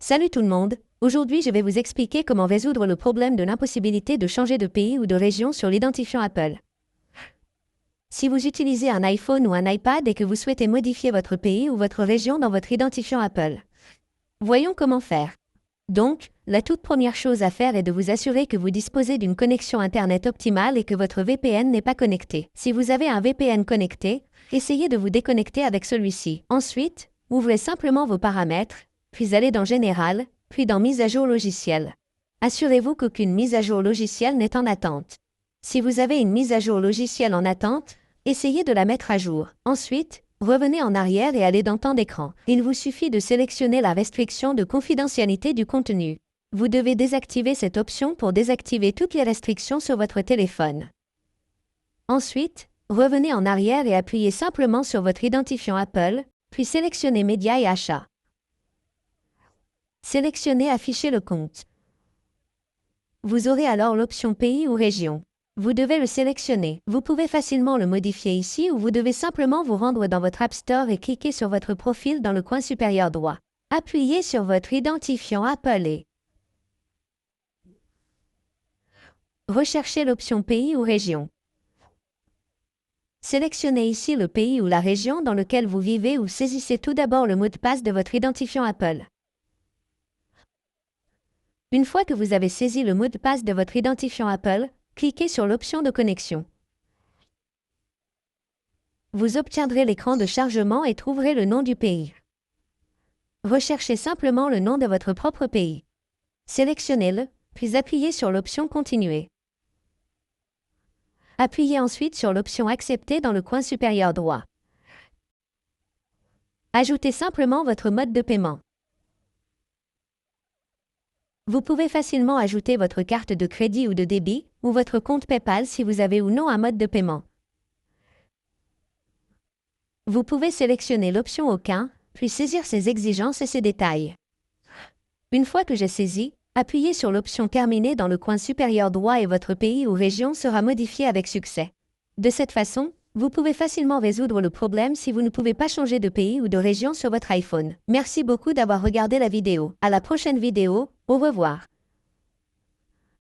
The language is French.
Salut tout le monde, aujourd'hui je vais vous expliquer comment résoudre le problème de l'impossibilité de changer de pays ou de région sur l'identifiant Apple. Si vous utilisez un iPhone ou un iPad et que vous souhaitez modifier votre pays ou votre région dans votre identifiant Apple, voyons comment faire. Donc, la toute première chose à faire est de vous assurer que vous disposez d'une connexion Internet optimale et que votre VPN n'est pas connecté. Si vous avez un VPN connecté, essayez de vous déconnecter avec celui-ci. Ensuite, ouvrez simplement vos paramètres, puis allez dans Général, puis dans Mise à jour logicielle. Assurez-vous qu'aucune mise à jour logicielle n'est en attente. Si vous avez une mise à jour logicielle en attente, essayez de la mettre à jour. Ensuite, revenez en arrière et allez dans Temps d'écran. Il vous suffit de sélectionner la restriction de confidentialité du contenu. Vous devez désactiver cette option pour désactiver toutes les restrictions sur votre téléphone. Ensuite, revenez en arrière et appuyez simplement sur votre identifiant Apple, puis sélectionnez Médias et Achats. Sélectionnez Afficher le compte. Vous aurez alors l'option Pays ou Région. Vous devez le sélectionner. Vous pouvez facilement le modifier ici ou vous devez simplement vous rendre dans votre App Store et cliquer sur votre profil dans le coin supérieur droit. Appuyez sur votre identifiant Apple et recherchez l'option Pays ou Région. Sélectionnez ici le pays ou la région dans lequel vous vivez ou saisissez tout d'abord le mot de passe de votre identifiant Apple. Une fois que vous avez saisi le mot de passe de votre identifiant Apple, cliquez sur l'option de connexion. Vous obtiendrez l'écran de chargement et trouverez le nom du pays. Recherchez simplement le nom de votre propre pays. Sélectionnez-le, puis appuyez sur l'option Continuer. Appuyez ensuite sur l'option Accepter dans le coin supérieur droit. Ajoutez simplement votre mode de paiement. Vous pouvez facilement ajouter votre carte de crédit ou de débit, ou votre compte PayPal si vous avez ou non un mode de paiement. Vous pouvez sélectionner l'option Aucun, puis saisir ses exigences et ses détails. Une fois que j'ai saisi, appuyez sur l'option Terminer dans le coin supérieur droit et votre pays ou région sera modifié avec succès. De cette façon, vous pouvez facilement résoudre le problème si vous ne pouvez pas changer de pays ou de région sur votre iPhone. Merci beaucoup d'avoir regardé la vidéo. À la prochaine vidéo, au revoir.